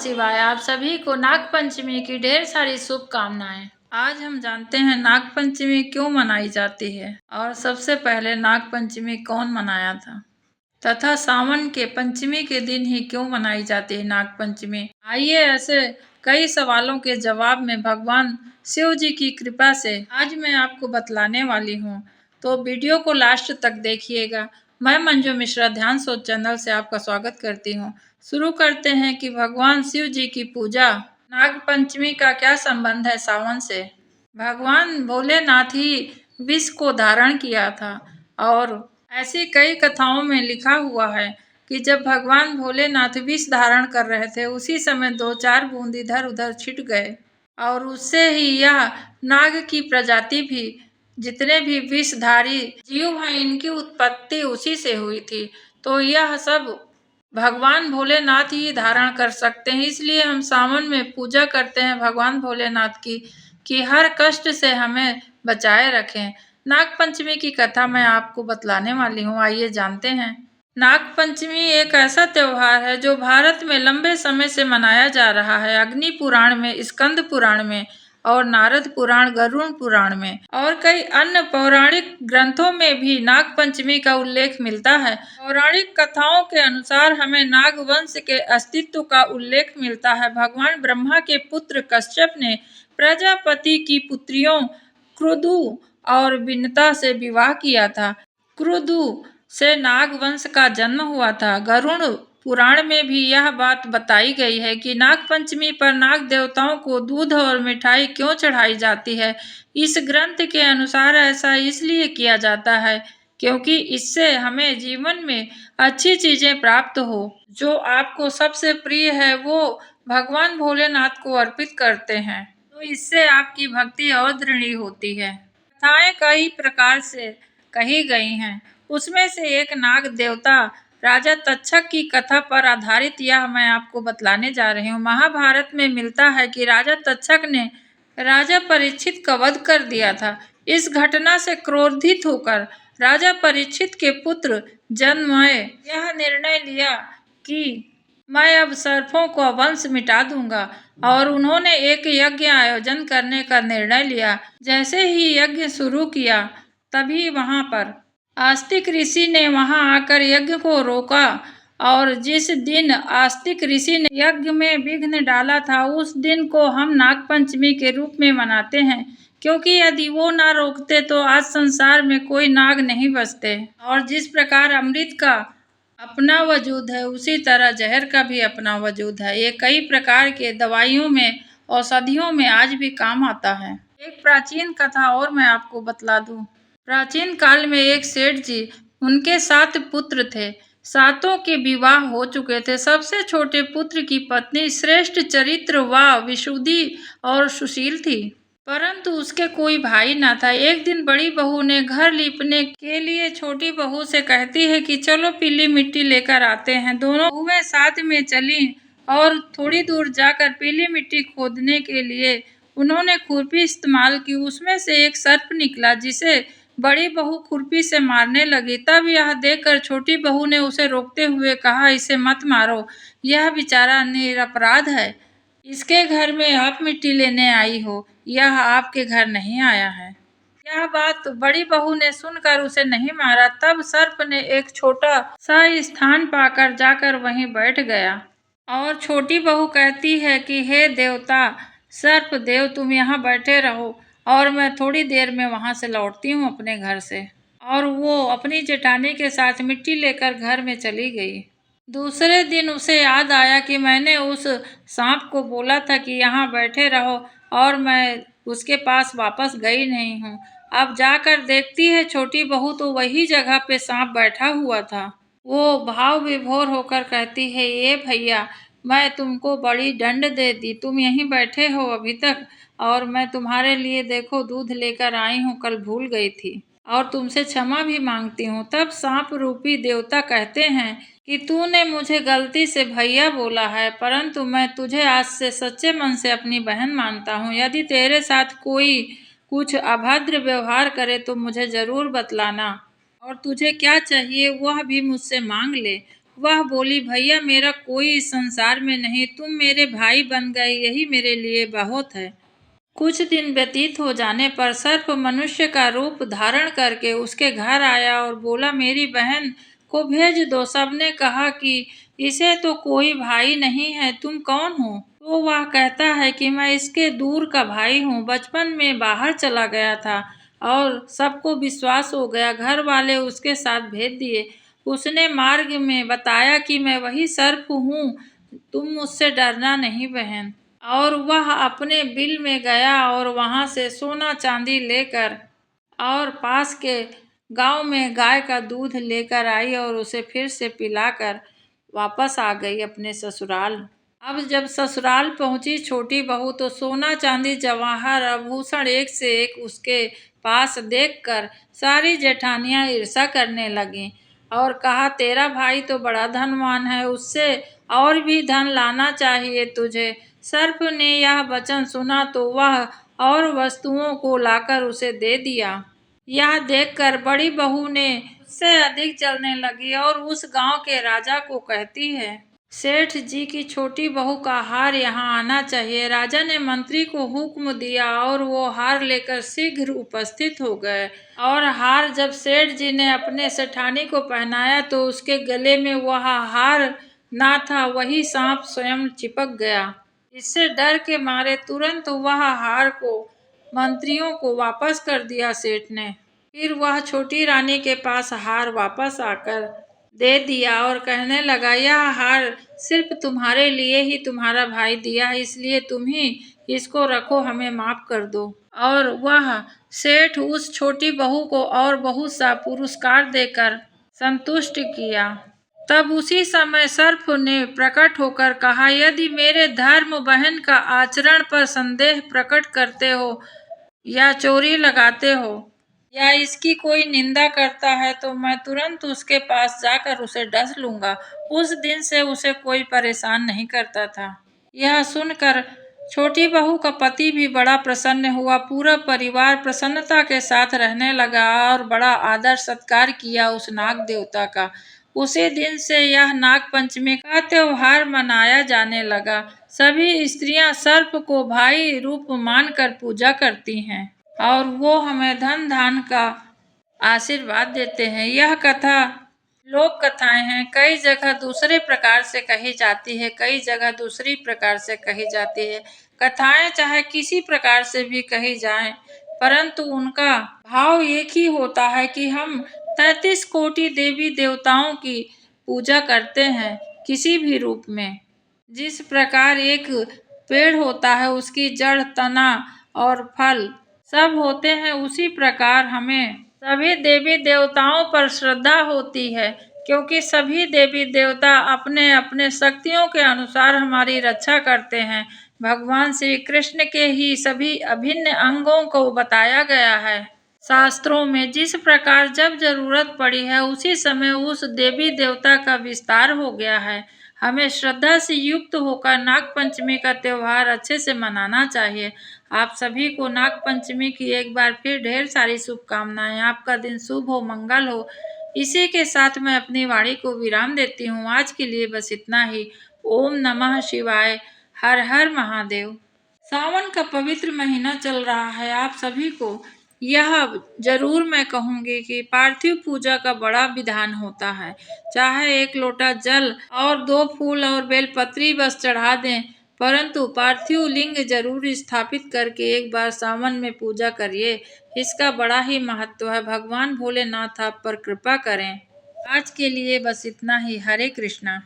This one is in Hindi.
शिवाय। आप सभी को नाग पंचमी की ढेर सारी शुभकामनाएं। आज हम जानते हैं नाग पंचमी क्यों मनाई जाती है और सबसे पहले नाग पंचमी कौन मनाया था तथा सावन के पंचमी के दिन ही क्यों मनाई जाती है नाग पंचमी। आइए ऐसे कई सवालों के जवाब में भगवान शिव जी की कृपा से आज मैं आपको बतलाने वाली हूँ, तो वीडियो को लास्ट तक देखिएगा। मैं मंजू मिश्रा ध्यान सोच चैनल से आपका स्वागत करती हूँ। शुरू करते हैं कि भगवान शिव जी की पूजा नाग पंचमी का क्या संबंध है सावन से। भगवान भोलेनाथ ही विष को धारण किया था और ऐसी कई कथाओं में लिखा हुआ है कि जब भगवान भोलेनाथ विष धारण कर रहे थे उसी समय 2-4 बूंद इधर उधर छिट गए और उससे ही यह नाग की प्रजाति भी, जितने भी विषधारी जीव हैं, इनकी उत्पत्ति उसी से हुई थी। तो यह सब भगवान भोलेनाथ ही धारण कर सकते हैं, इसलिए हम सावन में पूजा करते हैं भगवान भोलेनाथ की कि हर कष्ट से हमें बचाए रखें। नाग पंचमी की कथा मैं आपको बतलाने वाली हूँ, आइए जानते हैं। नाग पंचमी एक ऐसा त्योहार है जो भारत में लंबे समय से मनाया जा रहा है। अग्नि पुराण में, स्कंद पुराण में और नारद पुराण, गरुड़ पुराण में और कई अन्य पौराणिक ग्रंथों में भी नाग पंचमी का उल्लेख मिलता है। पौराणिक कथाओं के अनुसार हमें नाग वंश के अस्तित्व का उल्लेख मिलता है। भगवान ब्रह्मा के पुत्र कश्यप ने प्रजापति की पुत्रियों क्रुदु और विनता से विवाह किया था। क्रुदु से नाग वंश का जन्म हुआ था। गरुड़ पुराण में भी यह बात बताई गई है कि नाग पंचमी पर नाग देवताओं को दूध और मिठाई क्यों चढ़ाई जाती है। इस ग्रंथ के अनुसार ऐसा इसलिए किया जाता है क्योंकि इससे हमें जीवन में अच्छी चीजें प्राप्त हो। जो आपको सबसे प्रिय है वो भगवान भोलेनाथ को अर्पित करते हैं, तो इससे आपकी भक्ति और दृढ़ होती है। कथाएं कई प्रकार से कही गई हैं, उसमें से एक नाग देवता राजा तक्षक की कथा पर आधारित यह मैं आपको बतलाने जा रही हूँ। महाभारत में मिलता है कि राजा तक्षक ने राजा परीक्षित का वध कर दिया था। इस घटना से क्रोधित होकर राजा परीक्षित के पुत्र जनमेजय यह निर्णय लिया कि मैं अब सर्पों का वंश मिटा दूंगा और उन्होंने एक यज्ञ आयोजन करने का निर्णय लिया। जैसे ही यज्ञ शुरू किया तभी वहां पर आस्तिक ऋषि ने वहां आकर यज्ञ को रोका और जिस दिन आस्तिक ऋषि ने यज्ञ में विघ्न डाला था उस दिन को हम नाग पंचमी के रूप में मनाते हैं, क्योंकि यदि वो ना रोकते तो आज संसार में कोई नाग नहीं बचते। और जिस प्रकार अमृत का अपना वजूद है उसी तरह जहर का भी अपना वजूद है। ये कई प्रकार के दवाइयों में, औषधियों में आज भी काम आता है। एक प्राचीन कथा और मैं आपको बतला दूं। प्राचीन काल में एक सेठ जी, उनके 7 पुत्र थे। सातों के विवाह हो चुके थे। सबसे छोटे पुत्र की पत्नी श्रेष्ठ चरित्र व विशुद्धि और सुशील थी, परंतु उसके कोई भाई न था। एक दिन बड़ी बहू ने घर लीपने के लिए छोटी बहू से कहती है कि चलो पीली मिट्टी लेकर आते हैं। दोनों बहुएं साथ में चली और थोड़ी दूर जाकर पीली मिट्टी खोदने के लिए उन्होंने खुरपी इस्तेमाल की। उसमें से एक सर्प निकला जिसे बड़ी बहू खुरपी से मारने लगी। तब यह देखकर छोटी बहू ने उसे रोकते हुए कहा, इसे मत मारो, यह बेचारा निरपराध है। इसके घर में आप मिट्टी लेने आई हो, यह आपके घर नहीं आया है। यह बात बड़ी बहू ने सुनकर उसे नहीं मारा। तब सर्प ने एक छोटा सा स्थान पाकर जाकर वहीं बैठ गया और छोटी बहू कहती है कि हे देवता सर्प देव, तुम यहाँ बैठे रहो और मैं थोड़ी देर में वहां से लौटती हूँ अपने घर से। और वो अपनी जेठानी के साथ मिट्टी लेकर घर में चली गई। दूसरे दिन उसे याद आया कि मैंने उस सांप को बोला था कि यहाँ बैठे रहो और मैं उसके पास वापस गई नहीं हूँ। अब जाकर देखती है छोटी बहू तो वही जगह पे सांप बैठा हुआ था। वो भाव विभोर होकर कहती है, ये भैया, मैं तुमको बड़ी दंड दे दी, तुम यहीं बैठे हो अभी तक और मैं तुम्हारे लिए देखो दूध लेकर आई हूँ, कल भूल गई थी और तुमसे क्षमा भी मांगती हूँ। तब सांप रूपी देवता कहते हैं कि तूने मुझे गलती से भैया बोला है, परंतु मैं तुझे आज से सच्चे मन से अपनी बहन मानता हूँ। यदि तेरे साथ कोई कुछ अभद्र व्यवहार करे तो मुझे जरूर बतलाना और तुझे क्या चाहिए वह भी मुझसे मांग ले वह बोली, भैया मेरा कोई इस संसार में नहीं, तुम मेरे भाई बन गए, यही मेरे लिए बहुत है। कुछ दिन व्यतीत हो जाने पर सर्प मनुष्य का रूप धारण करके उसके घर आया और बोला, मेरी बहन को भेज दो। सबने कहा कि इसे तो कोई भाई नहीं है, तुम कौन हो? तो वह कहता है कि मैं इसके दूर का भाई हूँ, बचपन में बाहर चला गया था और सबको विश्वास हो गया, घर वाले उसके साथ भेज दिए। उसने मार्ग में बताया कि मैं वही सर्प हूँ, तुम मुझसे डरना नहीं बहन। और वह अपने बिल में गया और वहां से सोना चांदी लेकर और पास के गांव में गाय का दूध लेकर आई और उसे फिर से पिलाकर वापस आ गई अपने ससुराल। अब जब ससुराल पहुंची छोटी बहू तो सोना चांदी जवाहर आभूषण एक से एक उसके पास देखकर सारी जेठानियां ईर्ष्या करने लगीं और कहा, तेरा भाई तो बड़ा धनवान है, उससे और भी धन लाना चाहिए तुझे। सर्प ने यह वचन सुना तो वह और वस्तुओं को लाकर उसे दे दिया। यह देखकर बड़ी बहू ने उससे अधिक जलने लगी और उस गांव के राजा को कहती है, सेठ जी की छोटी बहू का हार यहाँ आना चाहिए। राजा ने मंत्री को हुक्म दिया और वो हार लेकर शीघ्र उपस्थित हो गए। और हार जब सेठ जी ने अपने सेठानी को पहनाया तो उसके गले में वह हार ना था, वही सांप स्वयं चिपक गया। इससे डर के मारे तुरंत वह हार को मंत्रियों को वापस कर दिया सेठ ने। फिर वह छोटी रानी के पास हार वापस आकर दे दिया और कहने लगा, यह हार सिर्फ तुम्हारे लिए ही तुम्हारा भाई दिया है, इसलिए तुम ही इसको रखो, हमें माफ कर दो। और वह सेठ उस छोटी बहू को और बहुत सा पुरस्कार देकर संतुष्ट किया। तब उसी समय सर्प ने प्रकट होकर कहा, यदि मेरे धर्म बहन का आचरण पर संदेह प्रकट करते हो या चोरी लगाते हो या इसकी कोई निंदा करता है तो मैं तुरंत उसके पास जाकर उसे डस लूंगा। उस दिन से उसे कोई परेशान नहीं करता था। यह सुनकर छोटी बहू का पति भी बड़ा प्रसन्न हुआ। पूरा परिवार प्रसन्नता के साथ रहने लगा और बड़ा आदर सत्कार किया उस नाग देवता का। उसी दिन से यह नाग पंचमी का त्योहार मनाया जाने लगा। सभी स्त्रियां सर्प को भाई रूप मानकर पूजा करती हैं और वो हमें धन धान का आशीर्वाद देते हैं। यह कथा लोक कथाएं हैं, कई जगह दूसरे प्रकार से कही जाती है, कई जगह दूसरी प्रकार से कही जाती है। कथाएं चाहे किसी प्रकार से भी कही जाएं, परंतु उनका भाव एक ही होता है कि हम 33 कोटि देवी देवताओं की पूजा करते हैं किसी भी रूप में। जिस प्रकार एक पेड़ होता है, उसकी जड़, तना और फल सब होते हैं, उसी प्रकार हमें सभी देवी देवताओं पर श्रद्धा होती है, क्योंकि सभी देवी देवता अपने अपने शक्तियों के अनुसार हमारी रक्षा करते हैं। भगवान श्री कृष्ण के ही सभी अभिन्न अंगों को बताया गया है शास्त्रों में। जिस प्रकार जब जरूरत पड़ी है उसी समय उस देवी देवता का विस्तार हो गया है। हमें श्रद्धा से युक्त होकर नाग पंचमी का त्योहार अच्छे से मनाना चाहिए। आप सभी को नाग पंचमी की एक बार फिर ढेर सारी शुभकामनाएं। आपका दिन शुभ हो, मंगल हो। इसी के साथ मैं अपनी वाणी को विराम देती हूँ। आज के लिए बस इतना ही। ओम नमः शिवाय। हर हर महादेव। सावन का पवित्र महीना चल रहा है। आप सभी को यह जरूर मैं कहूंगी कि पार्थिव पूजा का बड़ा विधान होता है। चाहे एक लोटा जल और 2 फूल और बेलपत्री बस चढ़ा दें, परंतु पार्थिव लिंग जरूर स्थापित करके एक बार सावन में पूजा करिए। इसका बड़ा ही महत्व है। भगवान भोलेनाथ आप पर कृपा करें। आज के लिए बस इतना ही। हरे कृष्णा।